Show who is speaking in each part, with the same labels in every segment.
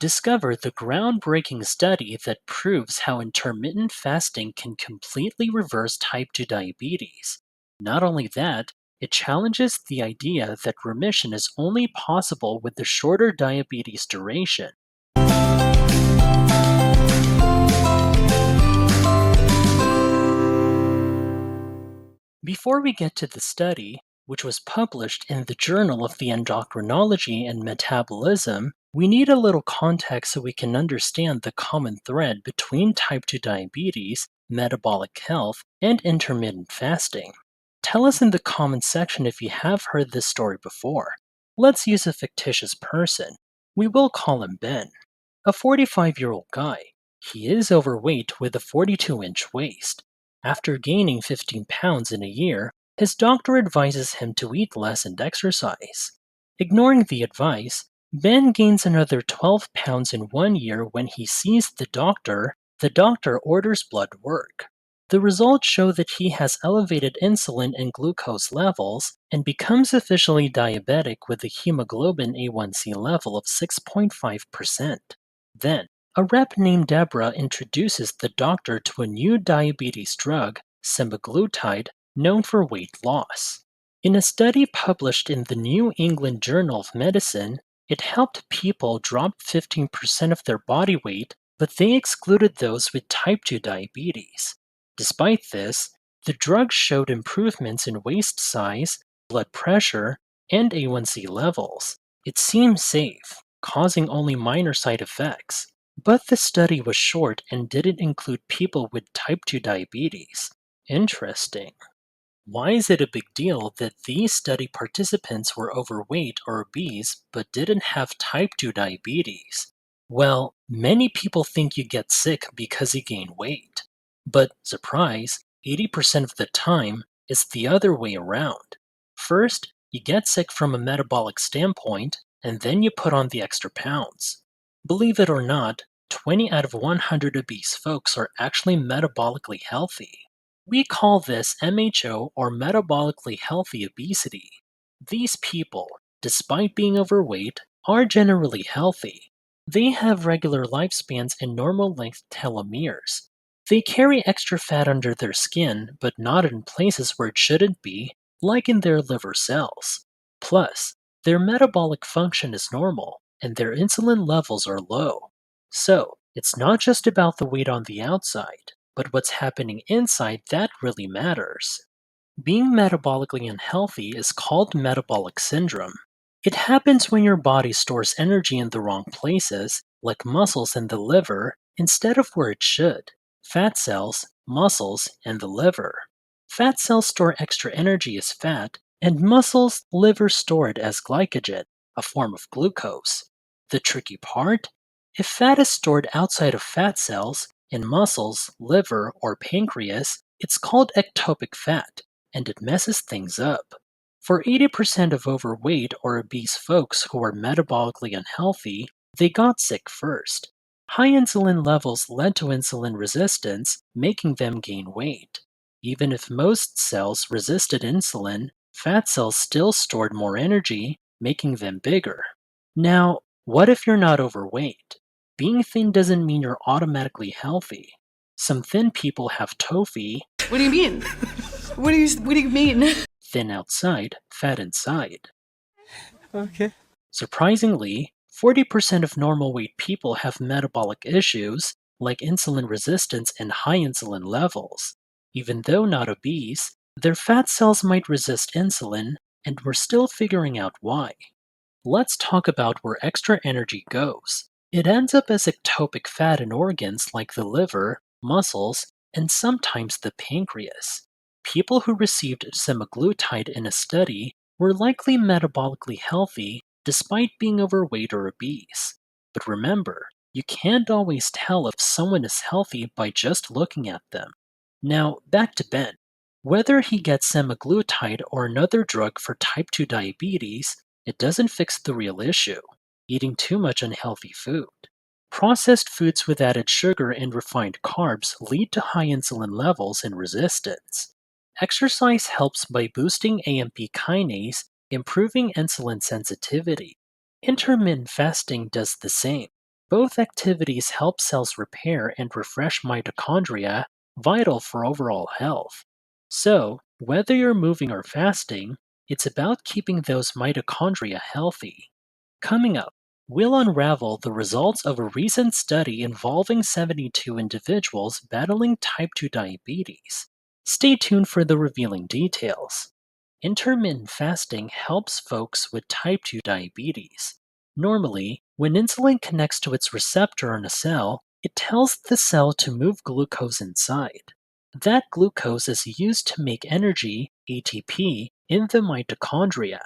Speaker 1: discovered the groundbreaking study that proves how intermittent fasting can completely reverse type 2 diabetes. Not only that, it challenges the idea that remission is only possible with the shorter diabetes duration. Before we get to the study, which was published in the Journal of the Endocrinology and Metabolism, we need a little context so we can understand the common thread between type 2 diabetes, metabolic health, and intermittent fasting. Tell us in the comments section if you have heard this story before. Let's use a fictitious person. We will call him Ben, a 45-year-old guy. He is overweight with a 42-inch waist. After gaining 15 pounds in a year, his doctor advises him to eat less and exercise. Ignoring the advice, Ben gains another 12 pounds in 1 year when he sees the doctor. The doctor orders blood work. The results show that he has elevated insulin and glucose levels and becomes officially diabetic with a hemoglobin A1C level of 6.5%. Then, a rep named Deborah introduces the doctor to a new diabetes drug, semaglutide, known for weight loss. In a study published in the New England Journal of Medicine, it helped people drop 15% of their body weight, but they excluded those with type 2 diabetes. Despite this, the drug showed improvements in waist size, blood pressure, and A1C levels. It seemed safe, causing only minor side effects. But the study was short and didn't include people with type 2 diabetes. Interesting. Why is it a big deal that these study participants were overweight or obese but didn't have type 2 diabetes? Well, many people think you get sick because you gain weight. But, surprise, 80% of the time, it's the other way around. First, you get sick from a metabolic standpoint, and then you put on the extra pounds. Believe it or not, 20 out of 100 obese folks are actually metabolically healthy. We call this MHO or metabolically healthy obesity. These people, despite being overweight, are generally healthy. They have regular lifespans and normal length telomeres. They carry extra fat under their skin, but not in places where it shouldn't be, like in their liver cells. Plus, their metabolic function is normal, and their insulin levels are low. So, it's not just about the weight on the outside, but what's happening inside that really matters. Being metabolically unhealthy is called metabolic syndrome. It happens when your body stores energy in the wrong places, like muscles and the liver, instead of where it should: fat cells, muscles, and the liver. Fat cells store extra energy as fat, and muscles, liver store it as glycogen, a form of glucose. The tricky part? If fat is stored outside of fat cells, in muscles, liver, or pancreas, it's called ectopic fat, and it messes things up. For 80% of overweight or obese folks who are metabolically unhealthy, they got sick first. High insulin levels led to insulin resistance, making them gain weight. Even if most cells resisted insulin, fat cells still stored more energy, making them bigger. Now, what if you're not overweight? Being thin doesn't mean you're automatically healthy. Some thin people have TOFI,
Speaker 2: What do you mean? What do you mean?
Speaker 1: thin outside, fat inside.
Speaker 2: Okay.
Speaker 1: Surprisingly, 40% of normal weight people have metabolic issues like insulin resistance and high insulin levels. Even though not obese, their fat cells might resist insulin, and we're still figuring out why. Let's talk about where extra energy goes. It ends up as ectopic fat in organs like the liver, muscles, and sometimes the pancreas. People who received semaglutide in a study were likely metabolically healthy despite being overweight or obese. But remember, you can't always tell if someone is healthy by just looking at them. Now, back to Ben. Whether he gets semaglutide or another drug for type 2 diabetes, it doesn't fix the real issue: eating too much unhealthy food. Processed foods with added sugar and refined carbs lead to high insulin levels and resistance. Exercise helps by boosting AMP kinase, improving insulin sensitivity. Intermittent fasting does the same. Both activities help cells repair and refresh mitochondria, vital for overall health. So, whether you're moving or fasting, it's about keeping those mitochondria healthy. Coming up, we'll unravel the results of a recent study involving 72 individuals battling type 2 diabetes. Stay tuned for the revealing details. Intermittent fasting helps folks with type 2 diabetes. Normally, when insulin connects to its receptor on a cell, it tells the cell to move glucose inside. That glucose is used to make energy, ATP, in the mitochondria.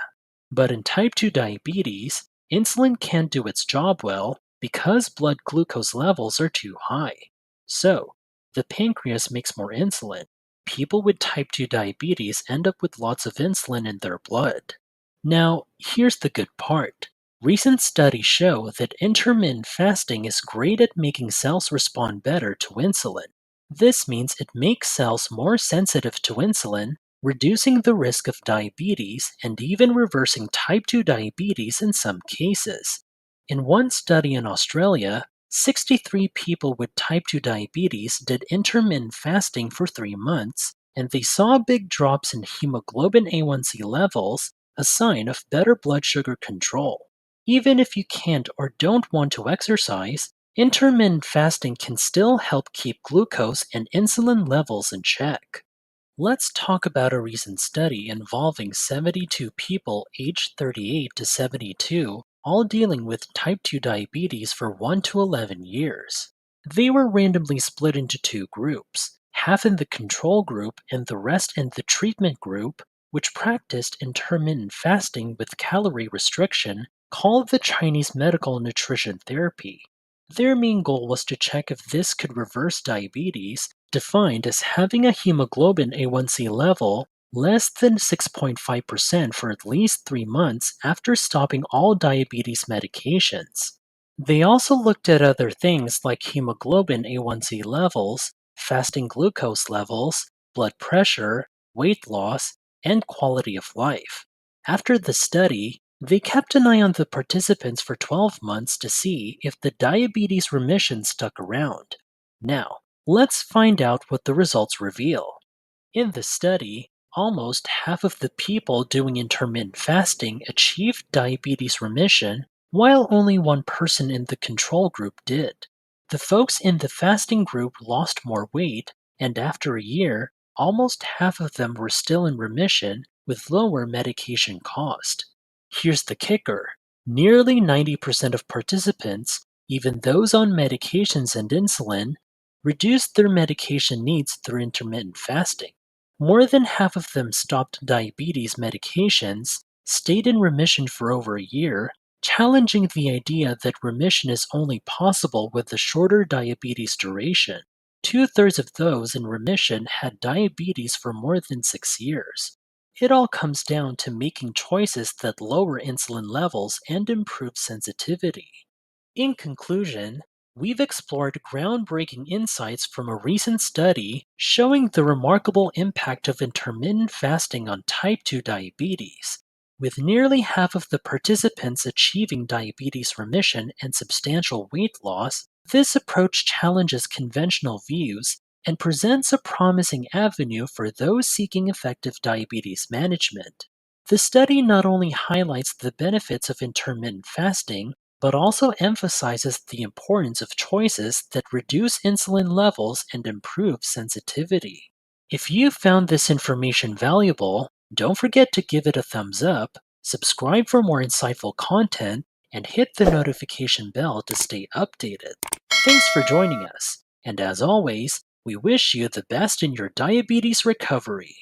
Speaker 1: But in type 2 diabetes, insulin can't do its job well because blood glucose levels are too high. So, the pancreas makes more insulin. People with type 2 diabetes end up with lots of insulin in their blood. Now, here's the good part. Recent studies show that intermittent fasting is great at making cells respond better to insulin. This means it makes cells more sensitive to insulin, reducing the risk of diabetes and even reversing type 2 diabetes in some cases. In one study in Australia, 63 people with type 2 diabetes did intermittent fasting for 3 months, and they saw big drops in hemoglobin A1C levels, a sign of better blood sugar control. Even if you can't or don't want to exercise, intermittent fasting can still help keep glucose and insulin levels in check. Let's talk about a recent study involving 72 people aged 38 to 72, all dealing with type 2 diabetes for 1 to 11 years. They were randomly split into two groups, half in the control group and the rest in the treatment group, which practiced intermittent fasting with calorie restriction, called the Chinese medical nutrition therapy. Their main goal was to check if this could reverse diabetes, defined as having a hemoglobin A1C level less than 6.5% for at least 3 months after stopping all diabetes medications. They also looked at other things like hemoglobin A1C levels, fasting glucose levels, blood pressure, weight loss, and quality of life. After the study, they kept an eye on the participants for 12 months to see if the diabetes remission stuck around. Now, let's find out what the results reveal. In the study, almost half of the people doing intermittent fasting achieved diabetes remission, while only one person in the control group did. The folks in the fasting group lost more weight, and after a year, almost half of them were still in remission with lower medication cost. Here's the kicker. Nearly 90% of participants, even those on medications and insulin, reduced their medication needs through intermittent fasting. More than half of them stopped diabetes medications, stayed in remission for over a year, challenging the idea that remission is only possible with a shorter diabetes duration. Two-thirds of those in remission had diabetes for more than 6 years. It all comes down to making choices that lower insulin levels and improve sensitivity. In conclusion, we've explored groundbreaking insights from a recent study showing the remarkable impact of intermittent fasting on type 2 diabetes. With nearly half of the participants achieving diabetes remission and substantial weight loss, this approach challenges conventional views and presents a promising avenue for those seeking effective diabetes management. The study not only highlights the benefits of intermittent fasting, but also emphasizes the importance of choices that reduce insulin levels and improve sensitivity. If you found this information valuable, don't forget to give it a thumbs up, subscribe for more insightful content, and hit the notification bell to stay updated. Thanks for joining us, and as always, we wish you the best in your diabetes recovery.